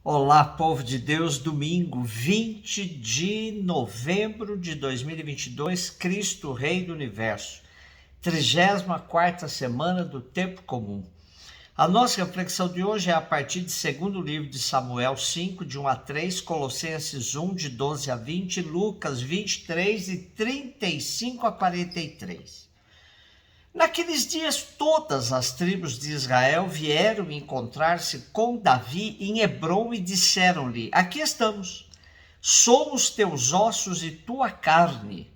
Olá, povo de Deus, domingo 20 de novembro de 2022, Cristo Rei do Universo, 34ª semana do Tempo Comum. A nossa reflexão de hoje é a partir de 2º livro de Samuel 5, de 1 a 3, Colossenses 1, de 12 a 20, Lucas 23, de 35 a 43. Naqueles dias, todas as tribos de Israel vieram encontrar-se com Davi em Hebrom e disseram-lhe: aqui estamos, somos teus ossos e tua carne.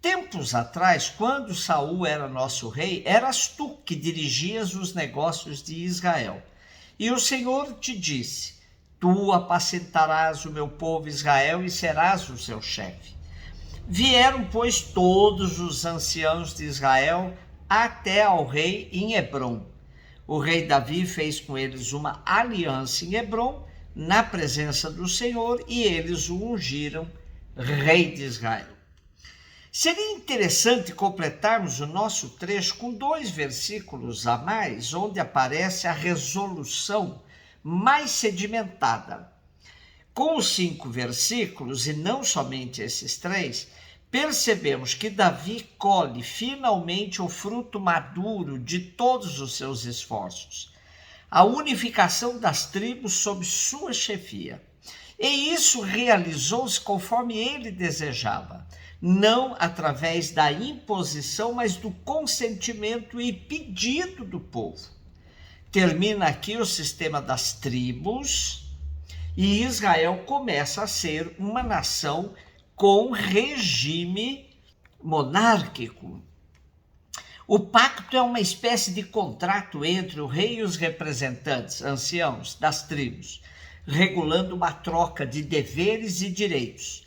Tempos atrás, quando Saul era nosso rei, eras tu que dirigias os negócios de Israel. E o Senhor te disse: tu apacentarás o meu povo Israel e serás o seu chefe. Vieram, pois, todos os anciãos de Israel até ao rei em Hebrom. O rei Davi fez com eles uma aliança em Hebrom, na presença do Senhor, e eles o ungiram rei de Israel. Seria interessante completarmos o nosso trecho com 2 versículos a mais, onde aparece a resolução mais sedimentada. Com os 5 versículos, e não somente esses 3, percebemos que Davi colhe finalmente o fruto maduro de todos os seus esforços, a unificação das tribos sob sua chefia. E isso realizou-se conforme ele desejava, não através da imposição, mas do consentimento e pedido do povo. Termina aqui o sistema das tribos e Israel começa a ser uma nação com regime monárquico. O pacto é uma espécie de contrato entre o rei e os representantes, anciãos das tribos, regulando uma troca de deveres e direitos.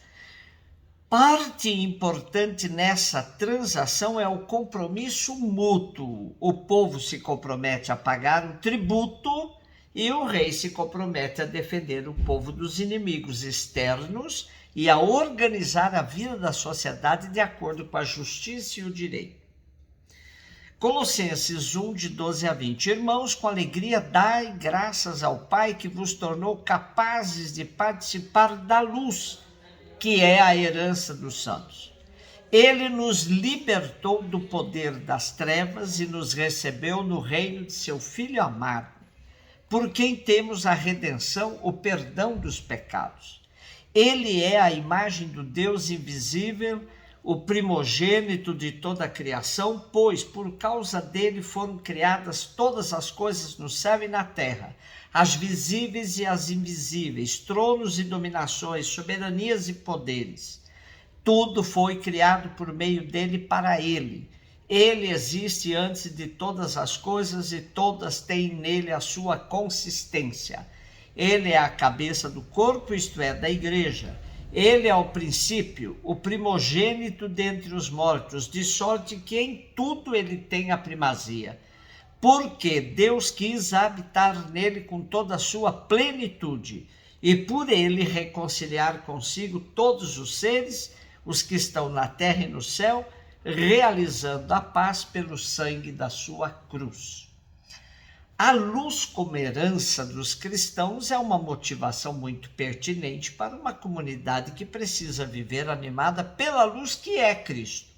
Parte importante nessa transação é o compromisso mútuo. O povo se compromete a pagar o tributo e o rei se compromete a defender o povo dos inimigos externos e a organizar a vida da sociedade de acordo com a justiça e o direito. Colossenses 1, de 12 a 20. Irmãos, com alegria dai graças ao Pai que vos tornou capazes de participar da luz, que é a herança dos santos. Ele nos libertou do poder das trevas e nos recebeu no reino de seu Filho amado, por quem temos a redenção, o perdão dos pecados. Ele é a imagem do Deus invisível, o primogênito de toda a criação, pois por causa dele foram criadas todas as coisas no céu e na terra, as visíveis e as invisíveis, tronos e dominações, soberanias e poderes. Tudo foi criado por meio dele para ele. Ele existe antes de todas as coisas e todas têm nele a sua consistência. Ele é a cabeça do corpo, isto é, da igreja. Ele é o princípio, o primogênito dentre os mortos, de sorte que em tudo ele tem a primazia. Porque Deus quis habitar nele com toda a sua plenitude, e por ele reconciliar consigo todos os seres, os que estão na terra e no céu, realizando a paz pelo sangue da sua cruz. A luz como herança dos cristãos é uma motivação muito pertinente para uma comunidade que precisa viver animada pela luz que é Cristo.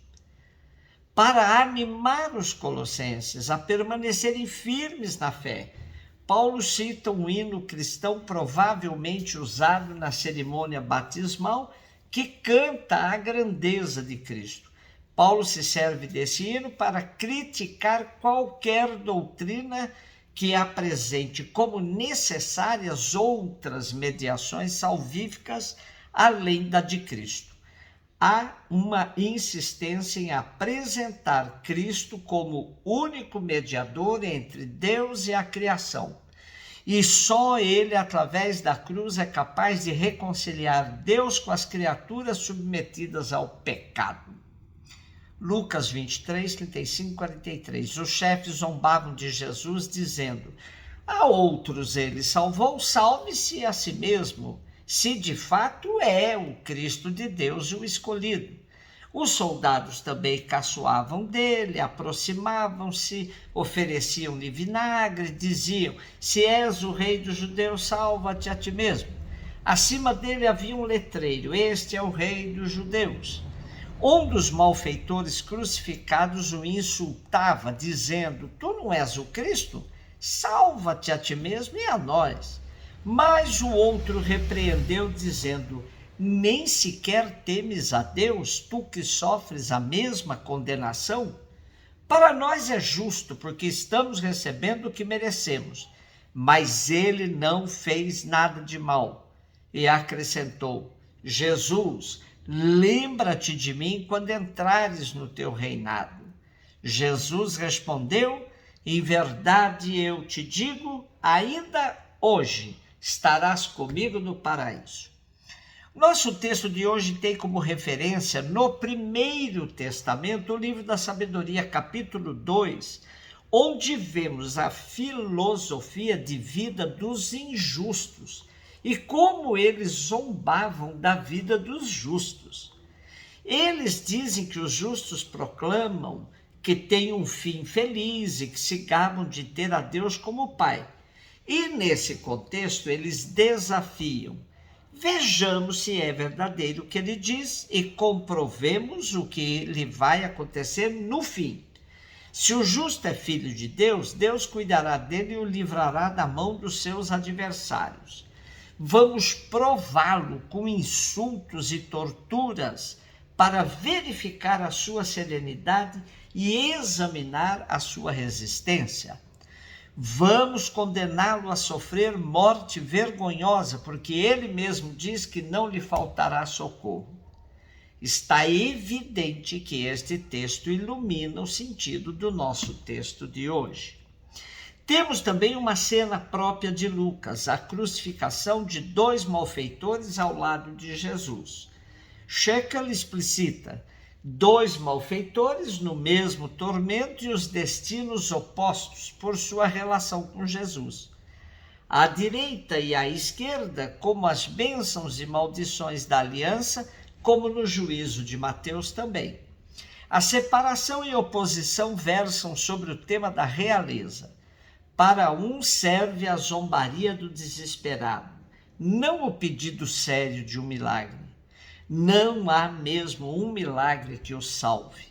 Para animar os colossenses a permanecerem firmes na fé, Paulo cita um hino cristão provavelmente usado na cerimônia batismal que canta a grandeza de Cristo. Paulo se serve desse hino para criticar qualquer doutrina que apresente como necessárias outras mediações salvíficas além da de Cristo. Há uma insistência em apresentar Cristo como único mediador entre Deus e a criação. E só ele, através da cruz, é capaz de reconciliar Deus com as criaturas submetidas ao pecado. Lucas 23, 35 e 43. Os chefes zombavam de Jesus, dizendo: a outros ele salvou, salve-se a si mesmo, se de fato é o Cristo de Deus o escolhido. Os soldados também caçoavam dele, aproximavam-se, ofereciam-lhe vinagre, diziam: se és o rei dos judeus, salva-te a ti mesmo. Acima dele havia um letreiro: este é o rei dos judeus. Um dos malfeitores crucificados o insultava, dizendo: tu não és o Cristo? Salva-te a ti mesmo e a nós. Mas o outro repreendeu, dizendo: nem sequer temes a Deus, tu que sofres a mesma condenação? Para nós é justo, porque estamos recebendo o que merecemos. Mas ele não fez nada de mal. E acrescentou: Jesus, lembra-te de mim quando entrares no teu reinado. Jesus respondeu: em verdade eu te digo, ainda hoje estarás comigo no paraíso. Nosso texto de hoje tem como referência, no Primeiro Testamento, o livro da Sabedoria, capítulo 2, onde vemos a filosofia de vida dos injustos e como eles zombavam da vida dos justos. Eles dizem que os justos proclamam que têm um fim feliz e que se gabam de ter a Deus como Pai. E nesse contexto eles desafiam: vejamos se é verdadeiro o que ele diz e comprovemos o que lhe vai acontecer no fim. Se o justo é filho de Deus, Deus cuidará dele e o livrará da mão dos seus adversários. Vamos prová-lo com insultos e torturas para verificar a sua serenidade e examinar a sua resistência. Vamos condená-lo a sofrer morte vergonhosa, porque ele mesmo diz que não lhe faltará socorro. Está evidente que este texto ilumina o sentido do nosso texto de hoje. Temos também uma cena própria de Lucas, a crucificação de dois malfeitores ao lado de Jesus. Shekel explicita: dois malfeitores no mesmo tormento e os destinos opostos por sua relação com Jesus. À direita e à esquerda, como as bênçãos e maldições da aliança, como no juízo de Mateus também. A separação e oposição versam sobre o tema da realeza. Para um serve a zombaria do desesperado, não o pedido sério de um milagre. Não há mesmo um milagre que o salve.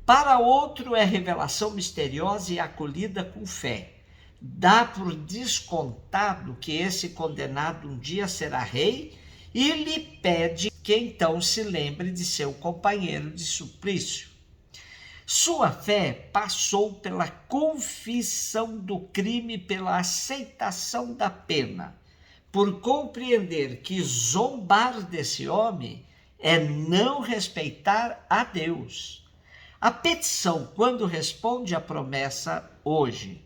Para outro é revelação misteriosa e acolhida com fé. Dá por descontado que esse condenado um dia será rei e lhe pede que então se lembre de seu companheiro de suplício. Sua fé passou pela confissão do crime, pela aceitação da pena, por compreender que zombar desse homem é não respeitar a Deus. A petição, quando responde à promessa hoje,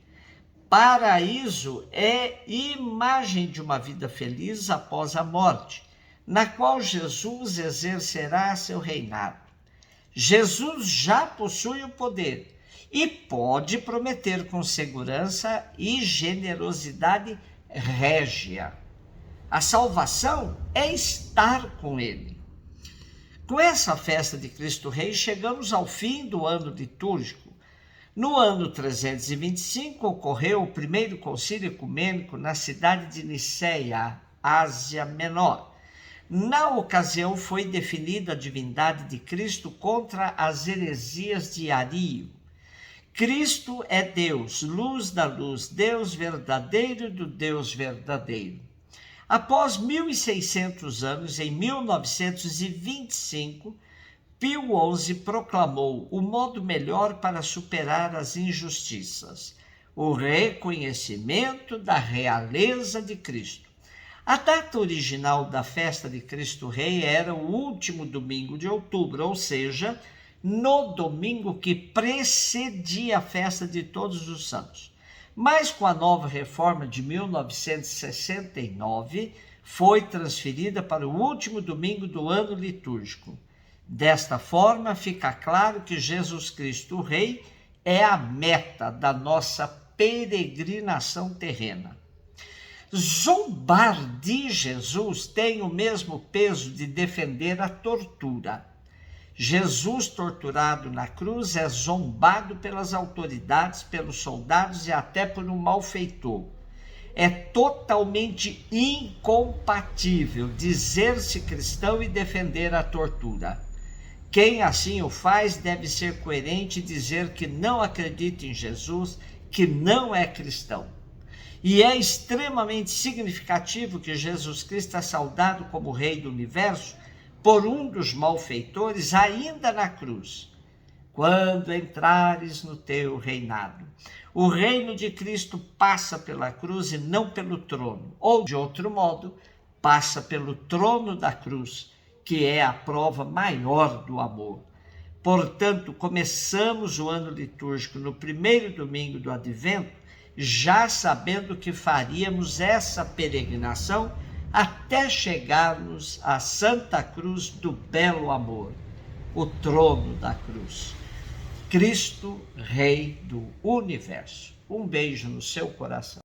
paraíso é imagem de uma vida feliz após a morte, na qual Jesus exercerá seu reinado. Jesus já possui o poder e pode prometer com segurança e generosidade régia. A salvação é estar com ele. Com essa festa de Cristo Rei, chegamos ao fim do ano litúrgico. No ano 325, ocorreu o primeiro concílio ecumênico na cidade de Niceia, Ásia Menor. Na ocasião, foi definida a divindade de Cristo contra as heresias de Ario. Cristo é Deus, luz da luz, Deus verdadeiro do Deus verdadeiro. Após 1.600 anos, em 1925, Pio XI proclamou o modo melhor para superar as injustiças: o reconhecimento da realeza de Cristo. A data original da festa de Cristo Rei era o último domingo de outubro, ou seja, no domingo que precedia a festa de Todos os Santos. Mas com a nova reforma de 1969, foi transferida para o último domingo do ano litúrgico. Desta forma, fica claro que Jesus Cristo Rei é a meta da nossa peregrinação terrena. Zombar de Jesus tem o mesmo peso de defender a tortura. Jesus, torturado na cruz, é zombado pelas autoridades, pelos soldados e até por um malfeitor. É totalmente incompatível dizer-se cristão e defender a tortura. Quem assim o faz deve ser coerente e dizer que não acredita em Jesus, que não é cristão. E é extremamente significativo que Jesus Cristo é saudado como Rei do Universo por um dos malfeitores ainda na cruz. Quando entrares no teu reinado. O reino de Cristo passa pela cruz e não pelo trono. Ou, de outro modo, passa pelo trono da cruz, que é a prova maior do amor. Portanto, começamos o ano litúrgico no primeiro domingo do Advento, já sabendo que faríamos essa peregrinação até chegarmos à Santa Cruz do Belo Amor, o trono da cruz. Cristo, Rei do Universo. Um beijo no seu coração.